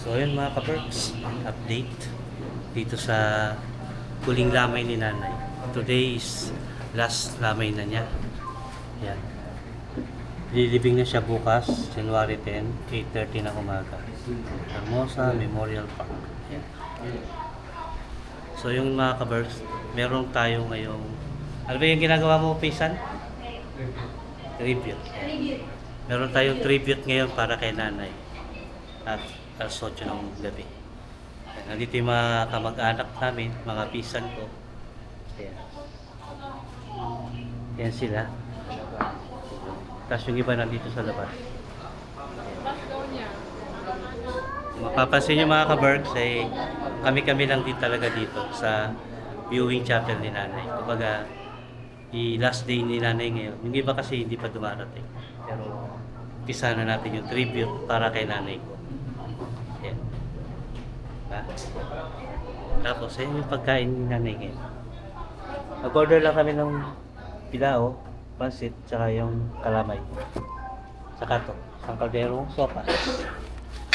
So ayun mga ka-perks, update dito sa huling lamay ni nanay. Today is last lamay na niya. Yan. Lilibing na siya bukas, January 10, 8:30 ng umaga. Hermosa Memorial Park. Yan. So yung mga ka-perks, meron tayo ngayong, ano ba yung ginagawa mo, Pisan? Tribute. Meron tayong tribute ngayon para kay nanay. At alas 8 ng gabi. Nandito yung mga kamag-anak namin, mga pisan ko. Ayan. Ayan sila. Tapos yung iba nandito sa labas. Mapapansin nyo mga ka-Bergs, ay kami-kami lang din talaga dito sa viewing chapel ni nanay. Kumbaga, i-last day ni nanay ngayon. Yung iba kasi hindi pa dumarating. Pero, umpisa na natin yung tribute para kay nanay ko. Ayan. Diba? Tapos, ayan yung pagkain ni nanay ngayon. Nag-order lang kami ng pilao, pansit, tsaka yung kalamay. Tsaka to, isang kalderong sopas.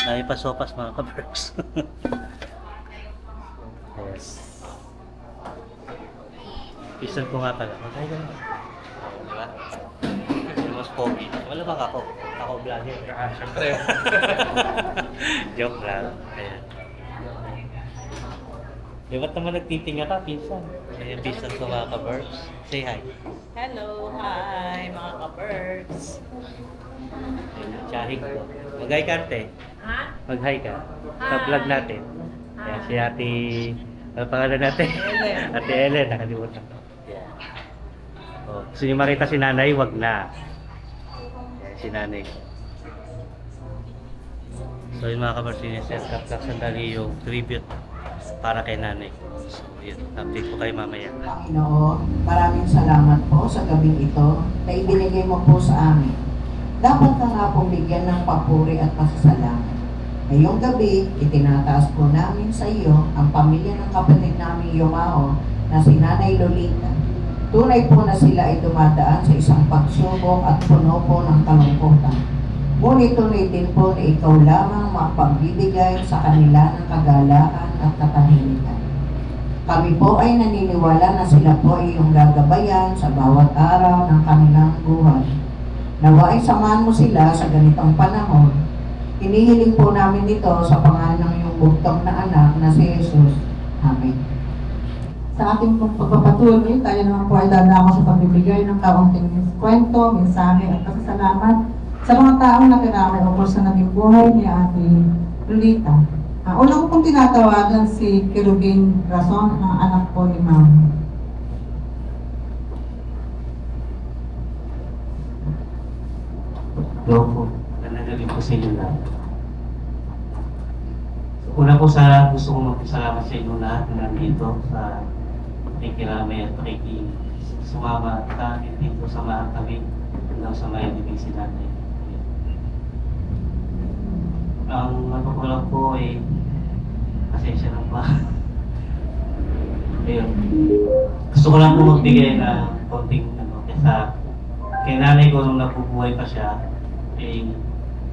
Dami pa sopas mga ka-Bergs. Yes. Pisan ko nga pala. Magkaya ka naman. Diba? Mas pogi. Wala bang ako? Ako vlogger. Siyempre. Joke lang. Ayan. Eh, ba't naman nagtitinga ka, pinsan? Ayan, pinsan ko mga ka-Bergs. Say hi. Hello, hi mga ka-birds. Ayan, tsahin ko. Mag-hi ka, ate. Ha? Mag-hi ka. Sa vlog natin. Ayan, si ate... Ano pangalan natin? Ellen. Ate Ellen, nakalimutan ko. Ayan. Oh, gusto niyo makita si nanay, wag na. Ayan, si nanay. So yun mga kamarsinis, set sandali yung tribute para kay nanay. So yun, update ko kayo mamaya. Panginoon, maraming salamat po sa gabing ito na ibinigay mo po sa amin. Dapat ka nga pong bigyan ng papuri at pasasalamat. Ngayong gabi, itinataas po namin sa iyo ang pamilya ng kapatid namin Yumao na si Nanay Lolita. Tunay po na sila ay dumadaan sa isang pagsubok at puno po ng kalungkutan. Ngunit tunay din po na ikaw lamang mapagbibigay sa kanila ng kagalaan at katahimikan. Kami po ay naniniwala na sila po ay iyong gagabayan sa bawat araw ng kanilang buhay. Nawa ay samahan mo sila sa ganitong panahon. Inihiling po namin ito sa pangalan ng iyong bugtong na anak na si Jesus. Amen. Sa ating pong pagpapatuloy, tayo naman po ay dadako sa pagbibigay ng kaunting kwento, mensahe at pasasalamat sa mga taong nakiramay ukol sa naging buhay ni Ate Lolita. Una ko pong tinatawagan si Kerubin Rason, ang anak po ni Ma'am. Hello po. Nanagalin po sa inyo lahat. So, una po sa gusto kong magpasalamat sa inyo lahat na nandito sa pakikiramay at sumama sa akin dito, samahan kami hanggang sa may libing si nanay. Ang ano ko lang po ay pasensya lang pa. Ayun. Gusto ko lang po magbigay na konting ano, kesa kay nanay ko nung nabubuhay pa siya, eh,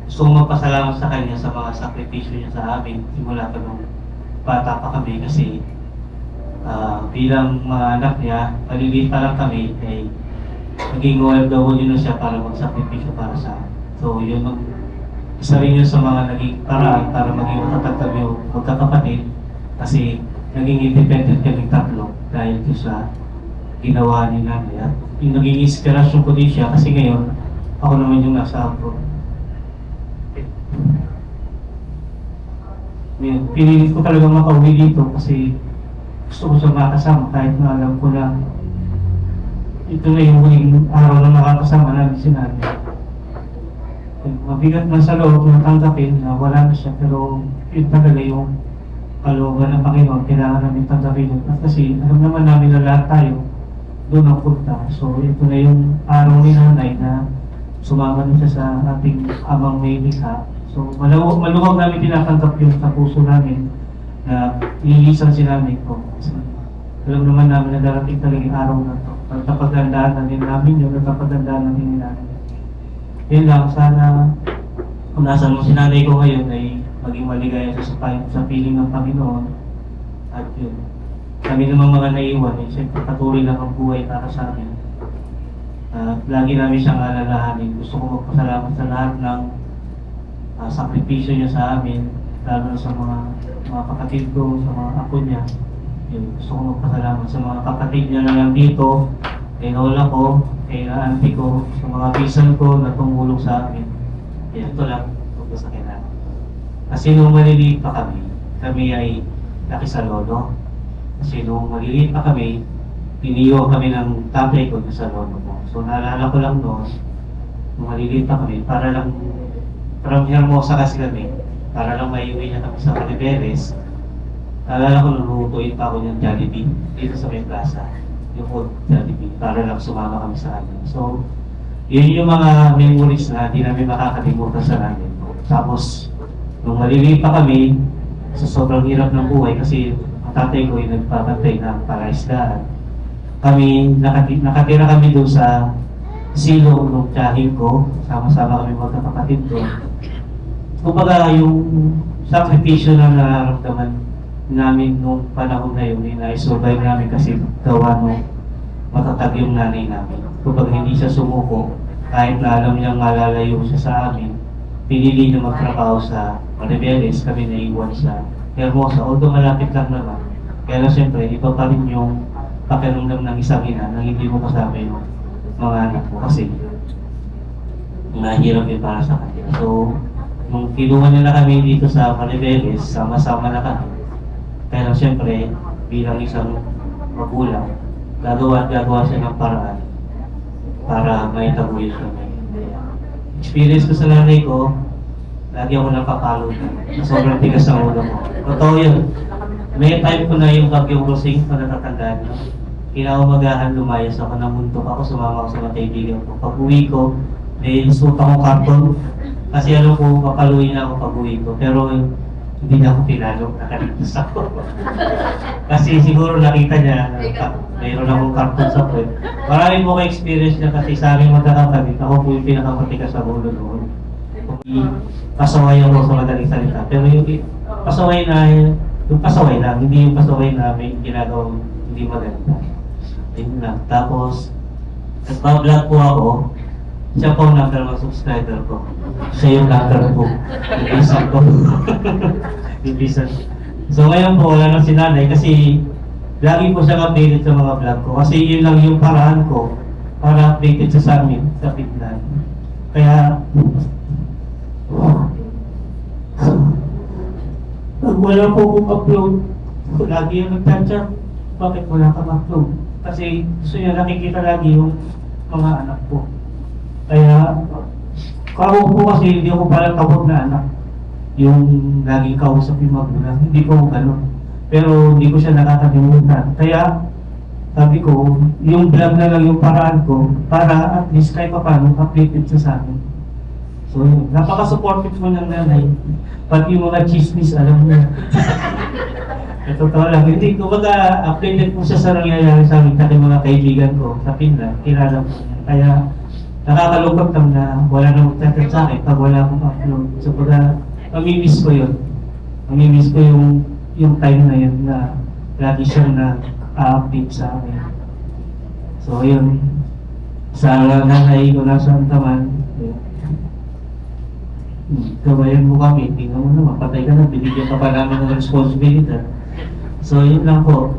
gusto kong magpasalamat sa kanya sa mga sakripisyo niya sa amin simula pa nung bata pa kami kasi bilang mga anak niya, maliliit pa lang kami, eh, naging OFW na siya para magsakripisyo para sa amin. So yun ang isa rin yun sa mga naging paraan para maging matatag kami magkakapatid kasi naging independent kami tatlo dahil ito sa ginawa ni nanay. At yung naging inspirasyon ko din siya kasi ngayon ako naman yung nasa abroad. Pinilit ko talaga makauwi dito kasi gusto ko siya makasama kahit na alam ko na ito na yung huling araw na makakasama namin si nanay. Mabigat man sa loob na tanggapin na wala na siya pero yun talaga yung kalooban ng Panginoon, kailangan namin tanggapin yun. At kasi alam naman namin na lahat tayo doon ang punta. So ito na yung araw ni nanay na sumama na siya sa ating amang may likha. So maluwag namin tinatanggap yung sa puso namin na ililisan si nanay ko. Kasi alam naman namin na darating talaga yung araw na ito. Nagkapagandaan na din namin yun, nagkapagandaan na din namin. Yun lang, sana kung nasan mo si nanay ko ngayon ay maging maligaya siya sa piling ng Panginoon. At yun, kami naman mga naiwan, siyempre patuloy lang ang buhay para sa amin. Lagi namin siyang alalahanin. Gusto ko magpasalamat sa lahat ng sakripisyo niya sa amin, lalo na sa mga kapatid ko, sa mga apo niya. Yun, gusto ko magpasalamat sa mga kapatid niya na nandito, kay lola ko, kay auntie ko, sa mga bisan ko na tumulong sa amin. Yan, ito lang, tungkol sa kailangan. Kasi nung maliliit pa kami ay laki sa lolo. Kasi nung maliliit pa kami, piniyo kami ng tatay ko sa lolo ko. So naalala ko lang noon, nung maliliit pa kami, para lang, from Hermosa kasi kami, para lang maiuwi niya kami sa Caliberes. Naalala ko, lulutuin pa ako ng Jollibee dito sa may plaza. Yung old Jollibee, para lang sumama kami sa amin. So, yun yung mga memories na hindi namin makakalimutan sa namin. Tapos, nung maliliit pa kami, sa sobrang hirap ng buhay kasi ang tatay ko ay nagpapantay ng paraisdaan. Kami, nakatira kami doon sa silo ng tiyahin ko, sama-sama kami magkakapatid doon. Kumbaga, yung sakripisyo na nararamdaman namin nung panahon na yun, na-survive namin kasi gawa nung matatag yung nanay namin. Kumbaga, hindi siya sumuko, kahit na alam niyang malalayo siya sa amin, pinili niya magtrabaho sa Caliberes, kami naiwan sa Hermosa, although malapit lang naman. Kaya siyempre, iba pa rin yung pakiramdam ng isang ina na hindi mo kasama yung mga anak mo kasi mahirap yun para sa kanila. So, nung kinuha nila kami dito sa Caliberes, sama-sama na kami. Pero siyempre, bilang isang magulang, gagawa siya ng paraan para may taguyod kami. Experience ko sa nanay ko, lagi ako napapalo na sobrang tigas sa ulo ko. Totoo yun. May time ko na yung Bagyong Rosing, kung natatandaan nyo. Kinaumagahan, lumayas ako, namuntok ako, sumama ako sa mga kaibigan ko. Pag uwi ko, may suot akong karton. Kasi alam ko, papaluin na ako pag uwi ko. Pero hindi na ako pinalo, nakaligtas ako. Kasi siguro nakita niya, mayroon akong karton sa puwet. Maraming mo ka-experience niya kasi sa aming magkakapatid, ako po yung pinakamatigas sa ulo noon. Pasaway ako sa madaling salita. Pero yung pasaway na, yung pasaway lang, hindi yung pasaway na may ginagawang hindi maganda. Yun lang. Tapos, nagpa-vlog po ako, siya po ang number 1 subscriber ko. Siya yung number po. Yung bisan ko. Yung bisan. So ngayon po, wala nang sinanay kasi lagi po siya updated sa mga vlog ko. Kasi yun lang yung paraan ko para updated siya sa amin, sa Tignan. Kaya, pag wala po kong upload, lagi yung nagchat-chat, bakit wala kang upload? Kasi gusto niya nakikita lagi yung mga anak ko. Kaya, ako po kasi hindi ako parang tawag na anak. Yung laging kausap yung magulang, hindi ko gano'n. Pero hindi ko siya nakakalimutan. Kaya, sabi ko, yung vlog na lang yung paraan ko para at least kahit pa paano updated siya sa akin. So, napaka-supportive mo ng nanay. Pati yung mga chismis, alam mo. Totoo lang, hindi ko baga updated po siya sa nangyayari sa amin, sa mga kaibigan ko sa Finland, kilala ko niya. Kaya nakakalungkot lang na wala na magtatat sa akin pag wala akong upload. So baga, mamimiss ko yun. Mamimiss ko yung time na yun na lagi siyang na-update sa akin. So yun, sa nanay ko na sa Antaman, gabayan mo kami, tingnan mo naman, patay ka na, binigyan ka pa namin ng responsibility. So yun lang po,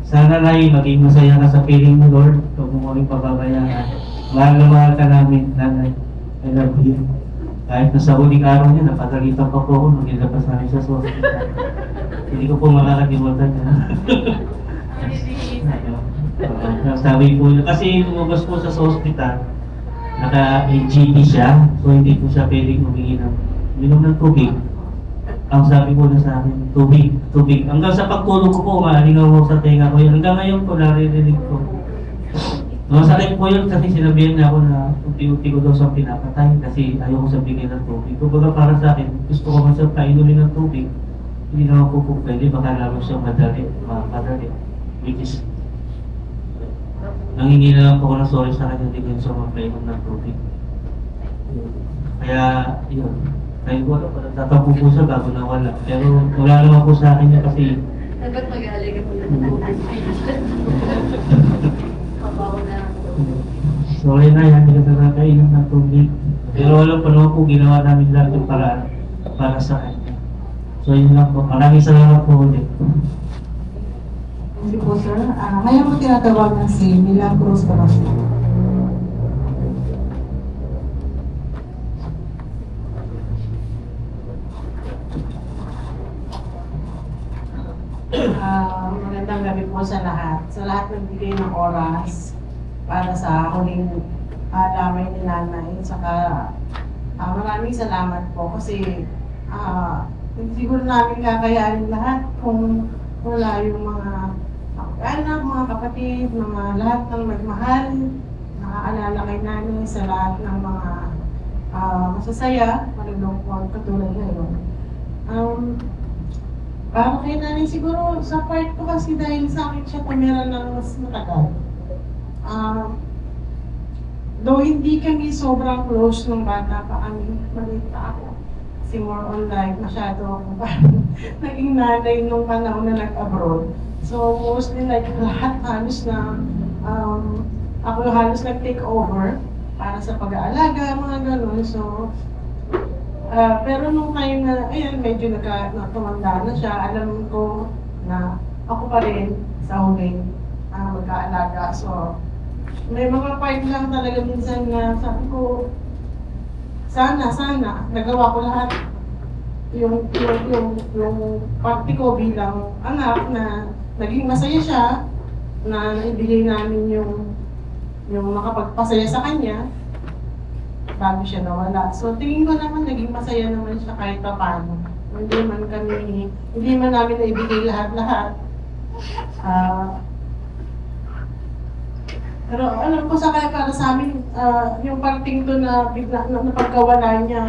sana na maging masaya ka sa piling mo, Lord. Huwag mo kaming pababayaan. Mahal na mahal ka namin, nanay. I love you. Kahit nasa huling araw niya, napagalitan pa po ako nung nilabas namin sa hospital. Hindi ko po makakalimutan niya. Sabi po niya, kasi lumabas po sa hospital, naka-AGT siya, so hindi po siya pwedeng uminom ng tubig. Ang sabi ko na sa akin, tubig. Hanggang sa pagtulog ko po, maalingaw ko sa tenga ko yun. Hanggang ngayon po, naririnig ko. Masakit po yun kasi sinabihan niya ako na unti-unti ko daw siyang pinapatay kasi ayaw ko sabihin ng tubig. Kumbaga para sa akin, gusto ko man siyang painumin ng tubig. Hindi naman po pwede, baka lalo siyang madali. Which is, nangingi na lang po ako ng sorry sa kanya, hindi ko yun siya mapainom ng tubig. Kaya, yun. Sabi ko, ano, nagtatapo po siya bago nawala. Pero wala naman po sa akin niya kasi Dapat mag-aalay ka muna. Pabaw na. so ayun na yan, hindi ka na kainom ng tubig. Pero alam po naman po, ginawa namin lahat yung paraan para sa kanya. So yun lang po, maraming salamat po ulit. Thank you po, sir. Ngayon po tinatawagan si Milagros Carrasco. Magandang gabi po sa lahat. Sa lahat nagbigay ng oras para sa huling lamay ni nanay. Saka maraming salamat po kasi hindi siguro namin kakayanin lahat kung wala yung mga anak, mga kapatid, mga lahat ng nagmahal, nakaalala kay nanay sa lahat ng mga masasaya, malulungkot katulad ngayon. Para kay nanay siguro sa part ko kasi dahil sa akin siya tumira ng mas matagal. Though hindi kami sobrang close nung bata pa kami, maliit pa ako. Kasi more on like masyado ako parang naging nanay nung panahon na nag-abroad. So mostly like lahat halos na ako yung halos nag-take over para sa pag-aalaga, mga ganun. So pero nung time na, ayan, medyo tumanda na siya, alam ko na ako pa rin sa huling mag-aalaga. So, may mga part lang talaga minsan na sabi ko, sana, nagawa ko lahat. Yung parte ko bilang anak na naging masaya siya, na ibigay namin yung makapagpasaya sa kanya bago siya nawala. So tingin ko naman naging masaya naman siya kahit pa paano. Hindi man namin naibigay lahat-lahat. Pero alam ko sa kaya para sa amin, yung parting to na bigla na pagkawala niya,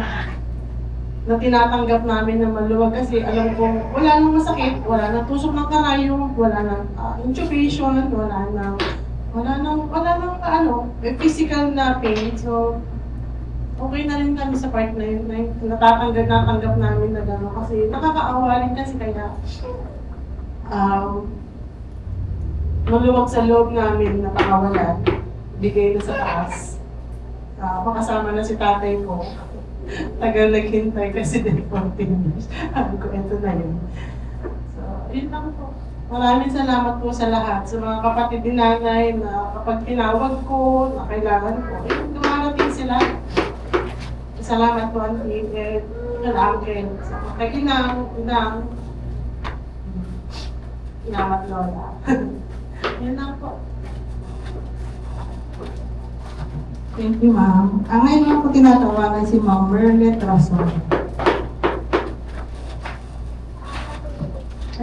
na tinatanggap namin na maluwag kasi alam ko wala nang masakit, wala nang tusok ng karayom, wala nang intubation, wala nang physical na pain. So okay na rin kami sa part na yun, natanggap namin na gano'n kasi nakakaawa rin kasi kaya maluwag sa loob namin na pakawalan, bigay na sa taas. Makasama na si tatay ko. Tagal naghintay kasi din 14 years. Sabi ko, eto na yun. So, yun lang po. Maraming salamat po sa lahat. Sa mga kapatid ni nanay na kapag tinawag ko, na kailangan ko, dumarating sila. Salamat po, Auntie, kay Uncle, kay Inang, Inamat Lola. Yan lang po. Thank you, ma'am. Ngayon lang po tinatawagan si Ma'am Merlet Rason.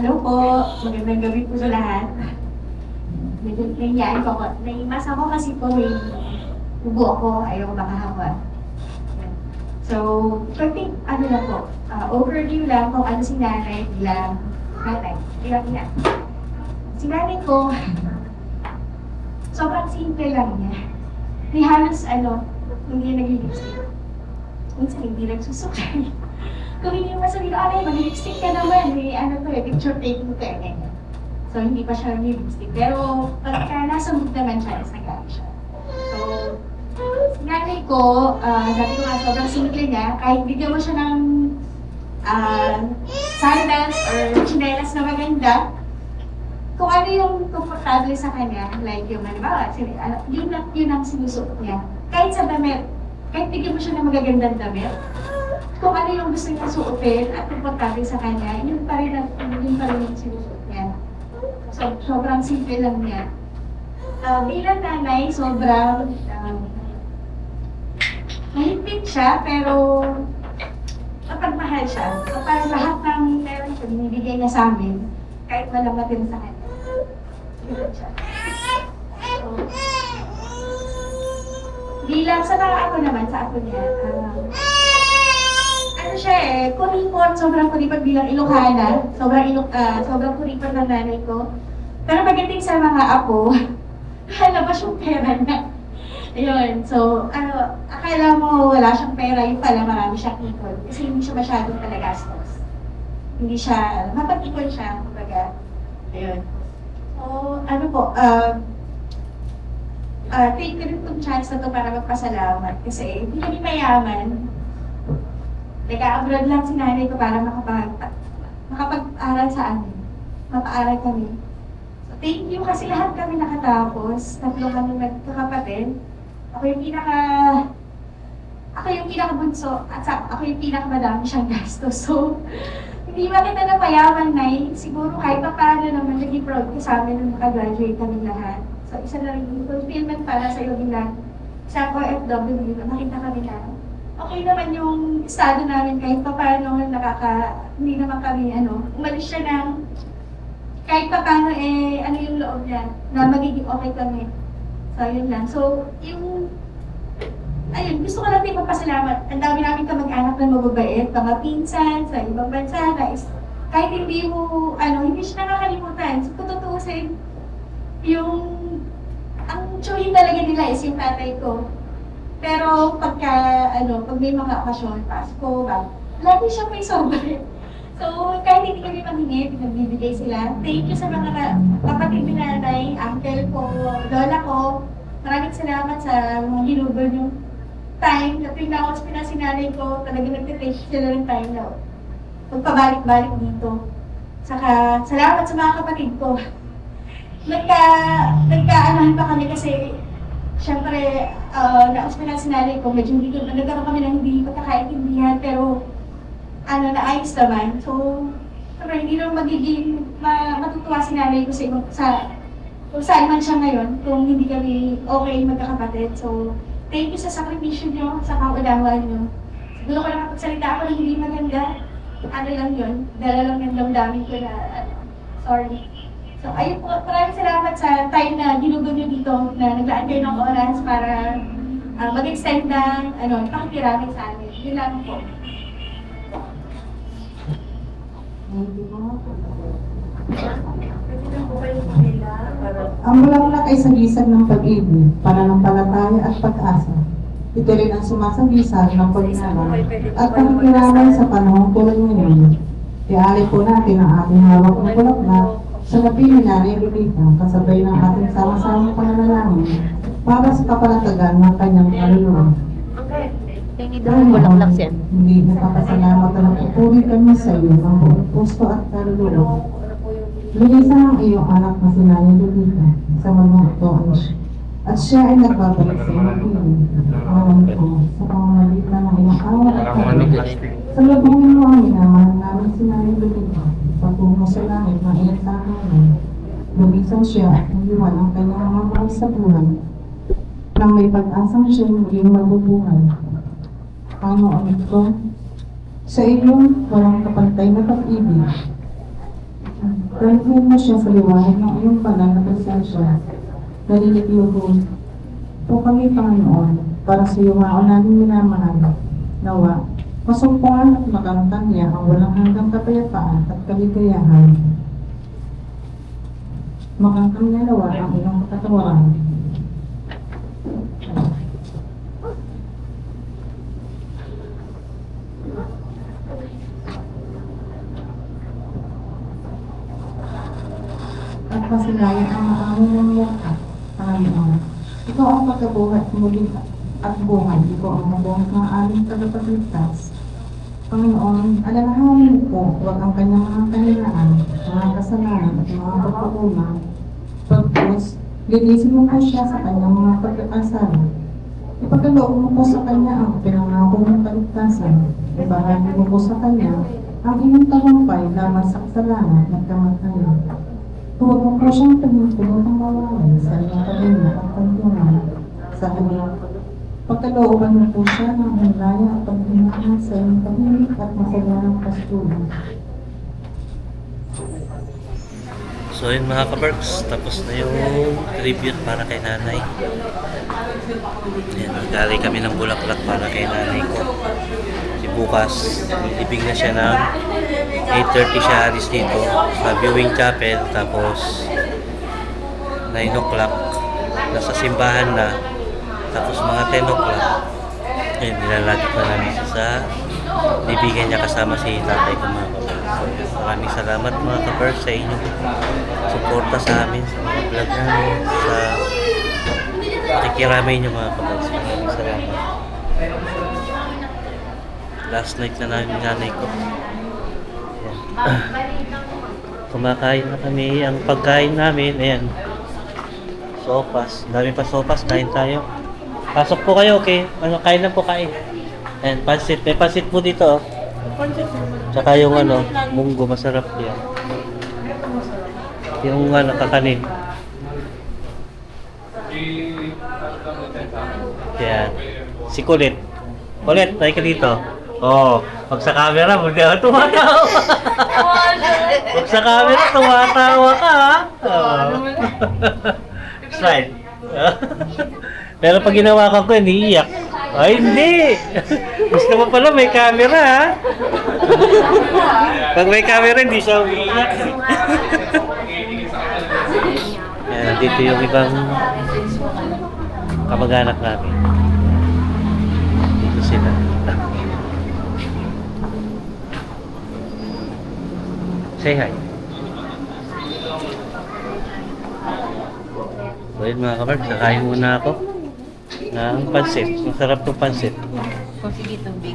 Hello po, magandang gabi po sa lahat. Medyo nangyayaan ko ako. Naimas ako kasi po may ubo ako, ayaw makahawa. So, pagting, ano na po, overview lang kung ano si nanay bilang nanay, bilang ina. Si nanay ko, sobrang simple lang niya. Di halos, hindi nag-lipstick. Minsan hindi nagsusukay. Kung hindi mo sabihin, mag-lipstick ka naman, picture taking ka, ganyan. So, hindi pa siya nag-lipstick. Pero, pagka nasa mood naman siya, nag-gari siya. So, nanay ko, sabi ko nga, sobrang simple niya, kahit bigyan mo siya ng sandals or chinelas na maganda, kung ano yung komportable sa kanya, like yung halimbawa, yun ang sinusuot niya. Kahit sa damit, kahit bigyan mo siya ng magagandang damit, kung ano yung gusto niya suotin at komportable sa kanya, yun pa rin yung sinusuot niya. So, sobrang simple lang niya. Bilang nanay, sobrang mahigpit siya, pero mapagmahal siya. So, parang lahat ng meron siya, binibigay niya sa amin, kahit walang matin sa kanya. Ganun siya. So, bilang sa mga ako naman, sa ako niya, ano siya kuripot, sobrang kuripot bilang Ilocana, sobrang kuripot ng nanay ko. Pero pagdating sa mga apo, halabas yung pera niya. Ayun, so, akala mo wala siyang pera, yung pala marami siyang ipon. Kasi hindi siya masyadong talagastos. Hindi siya, mapag-ipon siya, kumbaga. Ayun. So, ano po, take ko rin itong chance na to para magpasalamat. Kasi hindi kami mayaman. Nag-abroad lang si nanay ko para makapag-aral sa amin. Mapaaral kami. So, thank you kasi lahat kami nakatapos. Tatlo kami nagkakapatid. Ako yung pinakabunso at ako yung pinakamadami siyang gastos. So, hindi ba kita na mayaman, Nay? Siguro kahit pa paano naman naging proud ko sa amin nung makagraduate kami lahat. So, isa na rin yung fulfillment para sa iyo bilang sa OFW na makita kami na okay naman yung estado namin kahit pa paano hindi naman kami, umalis siya ng kahit pa paano ano yung loob niya, na magiging okay kami. So, yun lang. So, gusto ko lang din magpasalamat. Ang dami namin kamag-anak na mababait, mga pinsan, sa ibang bansa, kahit hindi mo, hindi siya nakakalimutan. So, kung tutuusin, ang tsuhin talaga nila is yung tatay ko. Pero pag may mga okasyon, Pasko, lagi siya may sobre. So, kahit hindi kami manghingi, pinagbibigay sila. Thank you sa mga kapatid ni nanay, uncle ko, lola ko. Maraming salamat sa mga ginugol yung time na pinakos pinasinanay ko. Talaga nagtitake sila ng time na magpabalik-balik dito. Saka, salamat sa mga kapatid ko. Nagkaanahan pa kami kasi siyempre, na-hospital si nanay ko, medyo nagkaroon kami ng hindi pagkakaintindihan, pero naayos naman. So, pero hindi naman magiging matutuwa si nanay ko kung saan man siya ngayon, kung hindi kami okay magkakapatid. So, thank you sa sakripisyo niyo, sa kaunawa niyo. Siguro ko nakapagsalita ako ng hindi maganda. Lang yun, dala lang yung damdamin ko na, sorry. So, ayun po, maraming salamat sa time na ginugo niyo dito, na naglaan kayo ng oras para mag-extend ng pakikiramin sa amin. Yun lang po. Pwede na po kayo kumila para Ang bulaklak ay sagisag ng pag-ibig, pananampalataya at pag-asa. Ito rin ang sumasagisag ng pagmamahal at pagkiramay sa panahong tulad ngayon. Iari po natin ang ating hawak na bulaklak sa napili na ni Lolita, kasabay ng ating sama-samang pananalangin para sa kapanatagan ng kanyang kaluluwa. Tingi daw ang bulaklak siya. Hindi nakapasalamat na nagpupuri kami sa iyo ng buong puso at kaluluwa. Lulisa ang iyong anak na si Nanay Lolita sa mga tuwan at siya ay nagbabalik sa iyong piling. Alam ko sa pamamagitan ng iyong awa at kaluluwa. Sa labungin mo ang minamahal namin si Nanay Lolita, patungo sa langit ng iyong tahanan. Lumisan siya at naiwan ang kanyang mga mahal sa buhay nang may pag-asang siya maging mabubuhay. Panginoon ko, sa iyong walang kapantay na pag-ibig, dalhin mo siya sa liwanag ng iyong banal na presensya. Nalilipiyon po kami, Panginoon, para sa iyo mga namin minamahal. Nawa, masumpungan at makamtan niya ang walang hanggang kapayapaan at kaligayahan. Makangkang niya nawa ang iyong katatawaran. At masilayan ang maamong ng mukha, Panginoon. Ikaw ang pagkabuhat muli at buhay. Ikaw ang mabuhat ng aming tagapagligtas. Panginoon, alalahanin ko, huwag ang kanyang mga kahinaan, mga kasalanan at mga pagpakulang. Pagpus, linisin mo po siya sa kanyang mga pagkakasala. Ipagkaloob mo po sa kanya ang pinangako ng kaligtasan. Ibahagi mo po sa kanya ang iyong tagumpay laban sa kasalanan at kamatayan. Huwag mo po siyang tumutulong ng mawaway sa iyong paghinga at pagtungan sa kanyang pagkalooban mo po siya ng hulaya at paghinga sa iyong paghinga at masaganang pastulan. So yun mga ka-Berks, tapos na yung tribute para kay nanay. Ayan, nagdali kami ng bulaklak para kay nanay ko. Bukas, ibig na siya ng 8:30 siya alis dito sa viewing chapel, tapos 9 o'clock nasa simbahan na Tapos mga 10 o'clock, ayun, nilalagay na namin siya sa bibigyan niya kasama si tatay ko mga kabarks. Maraming salamat mga kabarks sa inyong suporta sa amin, sa mga vlog namin, sa pakikiramay niyo mga kabarks. Maraming salamat. Last night na namin nanay ko. Kumakain na kami. Ang pagkain namin, ayan. Sopas. Dami pa sopas. Kain tayo. Pasok po kayo, okay? Ano, kain na po kain. Ayan, pansit. May pansit po dito, oh. Tsaka yung ano, munggo. Masarap yan. Yung ano, kakanin. Ayan. Si Kulit. Kulit, tayo ka dito. Oh, pag sa camera, tumatawa. Pag sa camera, tumatawa ka, ha? Oh. Slide. Pero pag ginawakan ko, iniiyak. Ay, hindi! Gusto mo pala may camera, ha? Pag may camera, hindi siya umiiyak. Ayan, dito yung ibang kamag-anak namin. Dito sila. Say hi. So yun mga kabarks, kakain muna ako ng pansit. Masarap ng pansit. Kung sige, tubig.